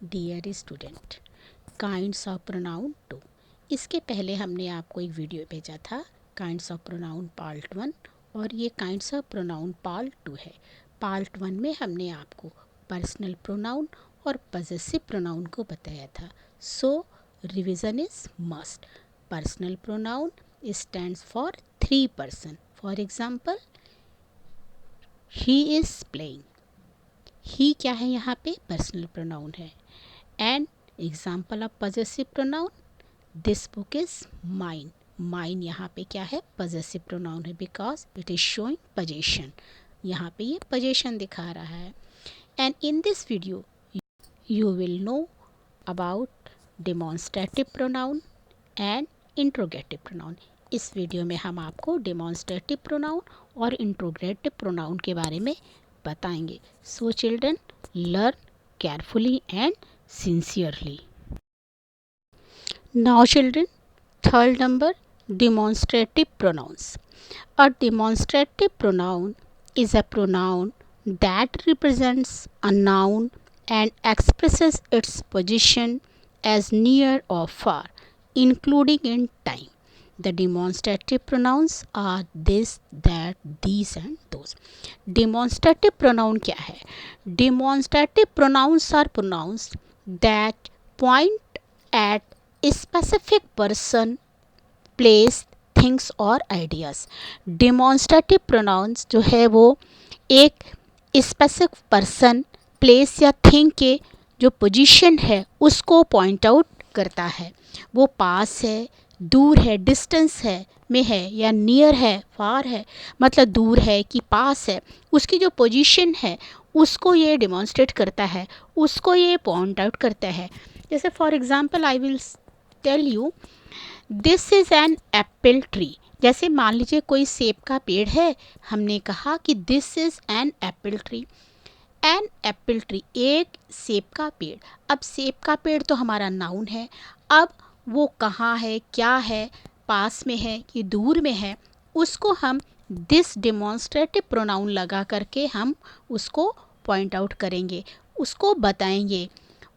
Dear student, kinds of pronoun 2। इसके पहले हमने आपको एक वीडियो भेजा था काइंड्स ऑफ प्रोनाउन पार्ट 1 और ये काइंड्स ऑफ प्रोनाउन पार्ट 2 है। पार्ट 1 में हमने आपको पर्सनल प्रोनाउन और पजेसिव प्रोनाउन को बताया था। So revision is must. Personal pronoun stands for 3 person. For example, he is playing. He क्या है यहाँ पे? पर्सनल प्रोनाउन है। And example of possessive pronoun, this book is mine. Mine यहाँ पे क्या है? पजेसिव प्रोनाउन है because it is showing possession. यहाँ पे ये पोजेशन दिखा रहा है। And in this video you will know about demonstrative pronoun and interrogative pronoun। इस वीडियो में हम आपको demonstrative pronoun और interrogative pronoun के बारे में बताएंगे। So children, learn carefully and sincerely। Now children, third number, demonstrative pronouns। A demonstrative pronoun is a pronoun that represents a noun and expresses its position as near or far, including in time। The demonstrative pronouns are this, that, these and those। Demonstrative pronoun क्या है? Demonstrative pronouns are pronouns that point at a specific person, place, things और ideas. Demonstrative pronounce जो है वो एक specific person, place या thing के जो पोजीशन है उसको पॉइंट आउट करता है। वो पास है, दूर है, डिस्टेंस है में है या नियर है, फार है, मतलब दूर है कि पास है, उसकी जो पोजीशन है उसको ये डेमोन्स्ट्रेट करता है, उसको ये पॉइंट आउट करता है। जैसे for example I will tell you, this is an apple tree. जैसे मान लीजिए कोई सेब का पेड़ है, हमने कहा कि this is an apple tree. An apple tree, एक सेब का पेड़। अब सेब का पेड़ तो हमारा नाउन है। अब वो कहाँ है, क्या है, पास में है कि दूर में है, उसको हम दिस डेमोन्स्ट्रेटिव प्रोनाउन लगा करके हम उसको पॉइंट आउट करेंगे, उसको बताएंगे,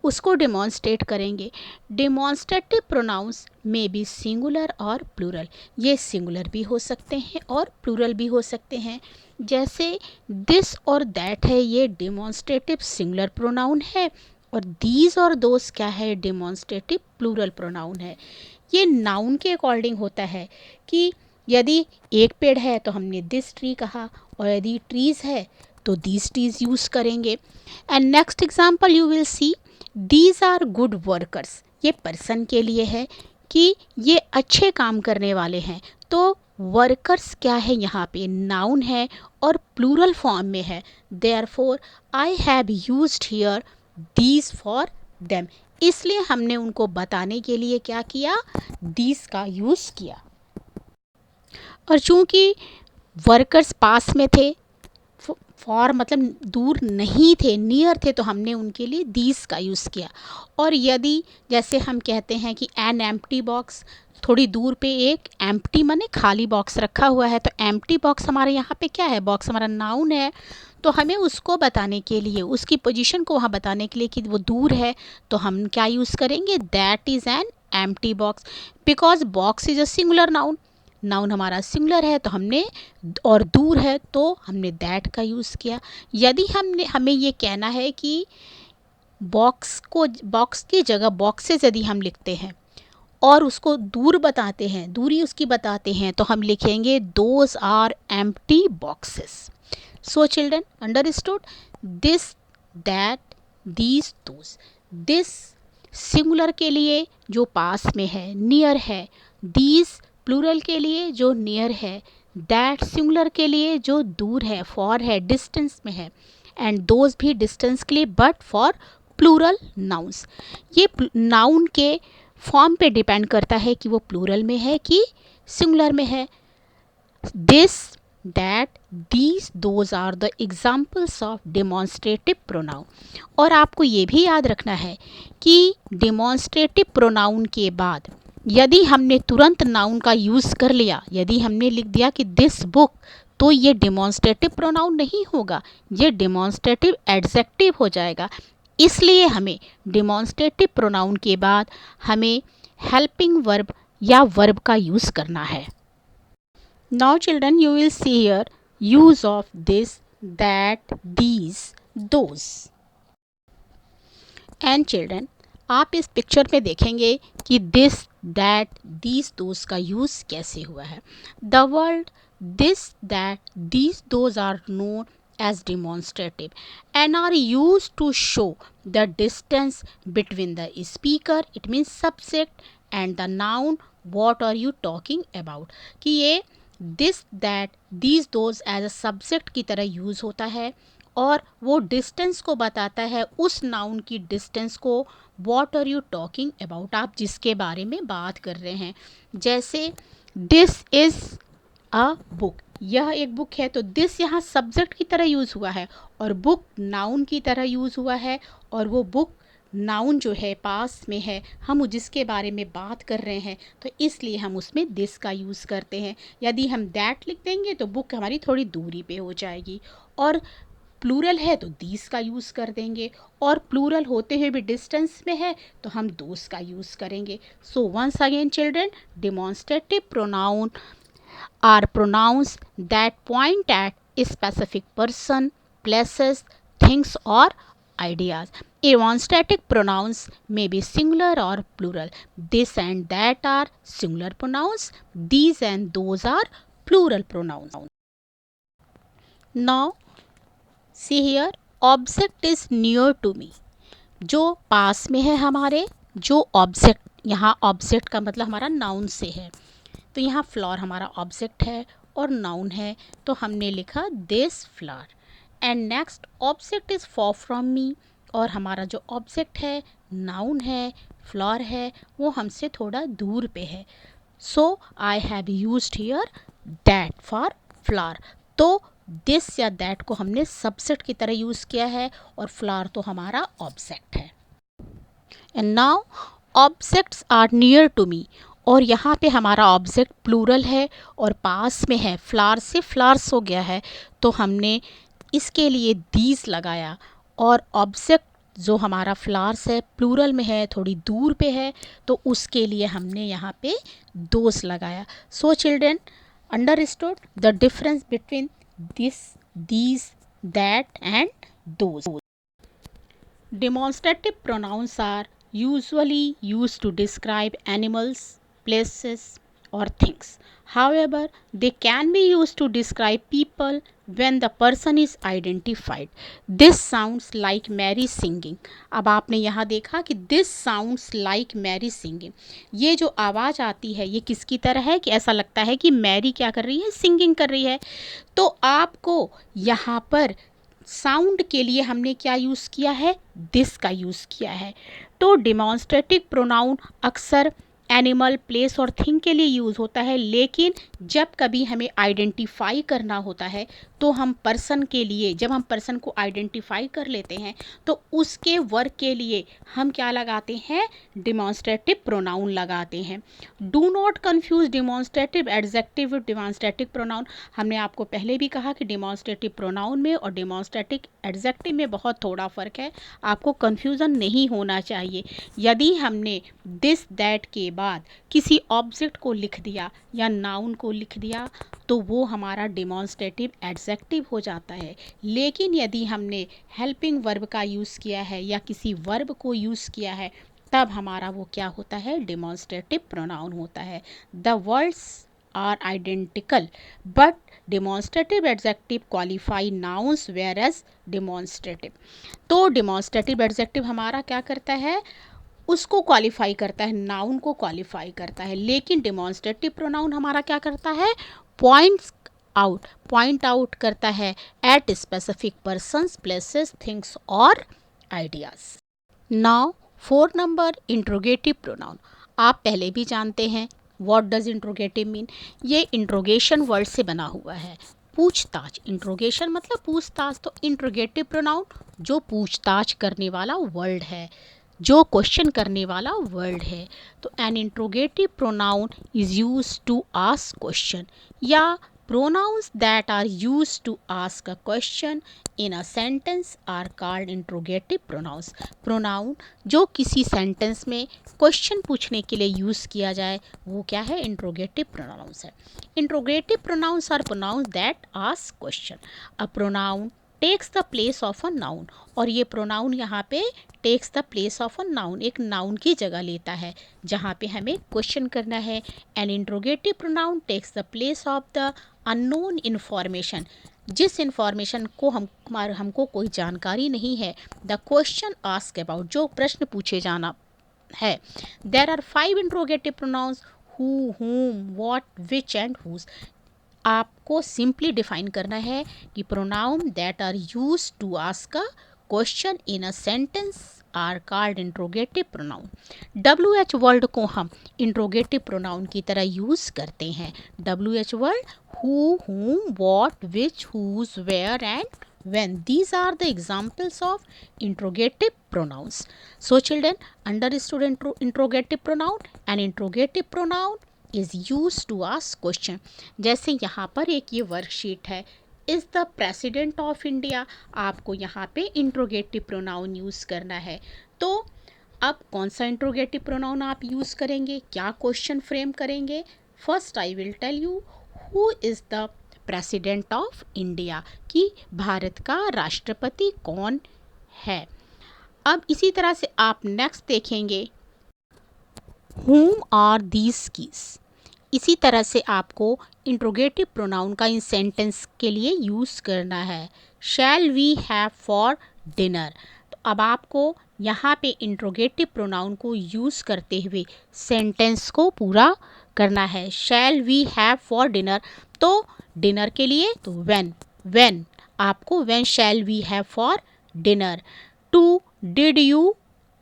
उसको डेमोन्स्ट्रेट करेंगे। डेमोन्स्ट्रेटिव प्रोनाउंस में भी सिंगुलर और प्लूरल। ये सिंगुलर भी हो सकते हैं और प्लूरल भी हो सकते हैं। जैसे दिस और दैट है, ये डेमोन्स्ट्रेटिव सिंगुलर प्रोनाउन है और दीज और दोस क्या है? डेमोन्स्ट्रेटिव प्लूरल प्रोनाउन है। ये नाउन के अकॉर्डिंग होता है कि यदि एक पेड़ है तो हमने दिस ट्री कहा, और यदि ट्रीज़ है तो दीज ट्रीज यूज़ करेंगे। And next example you will see, these are good workers. ये पर्सन के लिए है कि ये अच्छे काम करने वाले हैं। तो वर्कर्स क्या है? यहाँ पे नाउन है और प्लूरल फॉर्म में है। Therefore I have used here these for them. इसलिए हमने उनको बताने के लिए क्या किया? दीज का यूज़ किया। और चूँकि वर्कर्स पास में थे, फॉर मतलब दूर नहीं थे, नियर थे, तो हमने उनके लिए दीज का यूज़ किया। और यदि जैसे हम कहते हैं कि एन एम्प्टी बॉक्स, थोड़ी दूर पे एक एम्प्टी माने खाली बॉक्स रखा हुआ है, तो एम्प्टी बॉक्स हमारे यहाँ पे क्या है? बॉक्स हमारा नाउन है। तो हमें उसको बताने के लिए, उसकी पोजीशन को वहाँ बताने के लिए कि वो दूर है, तो हम क्या यूज़ करेंगे? That is an empty box. Because box is a singular noun, noun हमारा सिंगुलर है, तो हमने, और दूर है तो हमने दैट का यूज़ किया। यदि हमें ये कहना है कि बॉक्स को, बॉक्स की जगह बॉक्सेस यदि हम लिखते हैं और उसको दूर बताते हैं, दूरी उसकी बताते हैं, तो हम लिखेंगे those are empty boxes. So children, understood? This, that, these, those. This singular के लिए जो पास में है, नियर है। दीज प्लूरल के लिए जो नियर है। दैट सिंगुलर के लिए जो दूर है, फॉर है, डिस्टेंस में है। एंड दोज भी डिस्टेंस के लिए, बट फॉर प्लूरल नाउन्स। ये नाउन के फॉर्म पे डिपेंड करता है कि वो प्लूरल में है कि सिंगुलर में है। This, that, these, those are the examples of demonstrative pronoun. और आपको ये भी याद रखना है कि डेमोन्स्ट्रेटिव प्रोनाउन के बाद यदि हमने तुरंत नाउन का यूज़ कर लिया, यदि हमने लिख दिया कि दिस बुक, तो ये डेमोन्स्ट्रेटिव प्रोनाउन नहीं होगा, ये डेमोन्स्ट्रेटिव एडजेक्टिव हो जाएगा। इसलिए हमें डिमॉन्स्ट्रेटिव प्रोनाउन के बाद हमें हेल्पिंग वर्ब या वर्ब का यूज़ करना है। Now children, you will see here use of this, that, these, those. And children, आप इस पिक्चर में देखेंगे कि दिस, दैट, दीज, दोज का यूज़ कैसे हुआ है। The word this, that, these, those are known as demonstrative and are used to show the distance between the speaker, it means subject, and the noun what are you talking about। कि ये this, that, these, those as a subject की तरह use होता है और वो distance को बताता है, उस नाउन की डिस्टेंस को। What are you talking about, आप जिसके बारे में बात कर रहे हैं। जैसे दिस इज़ अ बुक, यह एक बुक है, तो दिस यहाँ सब्जेक्ट की तरह यूज़ हुआ है और बुक नाउन की तरह यूज़ हुआ है। और वो बुक नाउन जो है पास में है, हम जिसके बारे में बात कर रहे हैं, तो इसलिए हम उसमें दिस का यूज़ करते हैं। यदि हम दैट लिख देंगे तो बुक हमारी थोड़ी दूरी पे हो जाएगी, और प्लूरल है तो दीस का यूज़ कर देंगे, और प्लूरल होते हुए भी डिस्टेंस में है तो हम दोस का यूज़ करेंगे। So once again children, demonstrative pronoun are pronouns that point at a specific person, places, things, or ideas. Demonstrative pronouns may be singular or plural. This and that are singular pronouns. These and those are plural pronouns. Now, see here, object is near to me. जो पास में है हमारे, जो object, यहाँ object का मतलब हमारा noun से है, तो यहाँ फ्लावर हमारा ऑब्जेक्ट है और नाउन है, तो हमने लिखा this flower. And next, object is for from me, और हमारा जो ऑब्जेक्ट है, नाउन है, फ्लावर है, वो हमसे थोड़ा दूर पे है। So I have used here that for flower. तो दिस या दैट को हमने सब्जेक्ट की तरह यूज़ किया है और फ्लावर तो हमारा ऑब्जेक्ट है। And now objects are near to me, और यहाँ पे हमारा ऑब्जेक्ट प्लूरल है और पास में है, फ्लावर से फ्लावर्स हो गया है, तो हमने इसके लिए दीज लगाया। और ऑब्जेक्ट जो हमारा फ्लावर्स है प्लूरल में है, थोड़ी दूर पे है, तो उसके लिए हमने यहाँ पे दोस लगाया। सो children, understood the difference between this, these, that and those. Demonstrative pronouns are usually used to describe animals, places, or things. However, they can be used to describe people when the person is identified. This sounds like Mary singing. अब आपने यहाँ देखा कि this sounds like Mary singing. ये जो आवाज़ आती है ये किसकी तरह है कि ऐसा लगता है कि मैरी क्या कर रही है, सिंगिंग कर रही है। तो आपको यहाँ पर साउंड के लिए हमने क्या यूज़ किया है, दिस का यूज़ किया है। तो डिमॉन्स्ट्रेटिव प्रोनाउन अक्सर एनिमल, प्लेस और थिंग के लिए यूज़ होता है, लेकिन जब कभी हमें आइडेंटिफाई करना होता है तो हम पर्सन के लिए, जब हम पर्सन को आइडेंटिफाई कर लेते हैं तो उसके वर्क के लिए हम क्या लगाते हैं, डिमॉन्स्ट्रेटिव प्रोनाउन लगाते हैं। Do not confuse demonstrative adjective with demonstrative pronoun. हमने आपको पहले भी कहा कि डिमॉन्स्ट्रेटिव प्रोनाउन में और डिमॉन्स्ट्रेटिव एडजेक्टिव में बहुत थोड़ा फ़र्क है, आपको कन्फ्यूज़न नहीं होना चाहिए। यदि हमने दिस, दैट के बाद किसी ऑब्जेक्ट को लिख दिया या नाउन को लिख दिया तो वो हमारा डिमॉन्स्ट्रेटिव एडजेक्टिव हो जाता है। लेकिन यदि हमने हेल्पिंग वर्ब का यूज़ किया है या किसी वर्ब को यूज़ किया है, तब हमारा वो क्या होता है, डिमॉन्स्ट्रेटिव प्रोनाउन होता है। The words are identical but demonstrative adjective qualify nouns whereas demonstrative. तो डिमॉन्स्ट्रेटिव एडजेक्टिव हमारा क्या करता है, उसको क्वालिफाई करता है, नाउन को क्वालिफाई करता है, लेकिन डिमॉन्स्ट्रेटिव प्रोनाउन हमारा क्या करता है, पॉइंट आउट करता है at specific persons, places, things और ideas. Now 4 number, interrogative pronoun. आप पहले भी जानते हैं व्हाट डज इंट्रोगेटिव मीन। ये इंट्रोगेशन वर्ड से बना हुआ है, पूछताछ। इंट्रोगेशन मतलब पूछताछ, तो इंट्रोगेटिव प्रोनाउन जो पूछताछ करने वाला वर्ड है, जो क्वेश्चन करने वाला वर्ड है। तो an interrogative pronoun is use to ask question या Pronouns that are used to ask a question in a sentence are called interrogative pronouns. Pronoun जो किसी सेंटेंस में क्वेश्चन पूछने के लिए यूज़ किया जाए वो क्या है? इंट्रोगेटिव प्रोनाउंस है. Interrogative pronouns are pronouns that ask question. A pronoun takes the place of a noun. और ये प्रोनाउन यहाँ पे takes the place of a noun, एक नाउन की जगह लेता है जहाँ पे हमें क्वेश्चन करना है. An interrogative pronoun takes the place of the unknown information. जिस इन्फॉर्मेशन को हमको कोई जानकारी नहीं है, द क्वेश्चन आस्क अबाउट, जो प्रश्न पूछे जाना है. There are 5 interrogative pronouns: who, whom, what, which and whose. आपको सिंपली डिफाइन करना है कि pronoun that are use to ask a question in a sentence are called interrogative pronoun. WH word को हम इंट्रोगेटिव प्रोनाउन की तरह use करते हैं. WH word who, whom, what, which, whose, where and when. These are the examples of interrogative pronouns. So children, understood interrogative pronoun. An interrogative pronoun is used to ask question. जैसे यहाँ पर एक ये worksheet है, is the president of India. आपको यहाँ पे interrogative pronoun use करना है. तो अब कौन सा इंट्रोगेटिव प्रोनाउन आप यूज़ करेंगे, क्या क्वेश्चन फ्रेम करेंगे? First I will tell you who is the president of India, कि भारत का राष्ट्रपति कौन है. अब इसी तरह से आप नेक्स्ट देखेंगे whom are these keys. इसी तरह से आपको इंट्रोगेटिव प्रोनाउन का इन सेंटेंस के लिए यूज़ करना है. Shall we have for dinner. तो अब आपको यहाँ पे इंट्रोगेटिव प्रोनाउन को यूज़ करते हुए सेंटेंस को पूरा करना है. Shall we have for dinner, तो डिनर के लिए तो व्हेन आपको when shall we have for dinner. To did you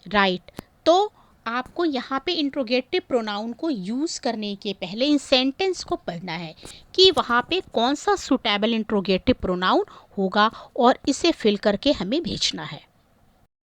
write. तो आपको यहाँ पे इंट्रोगेटिव प्रोनाउन को यूज़ करने के पहले इन सेंटेंस को पढ़ना है कि वहाँ पे कौन सा सुटेबल इंट्रोगेटिव प्रोनाउन होगा और इसे फिल करके हमें भेजना है.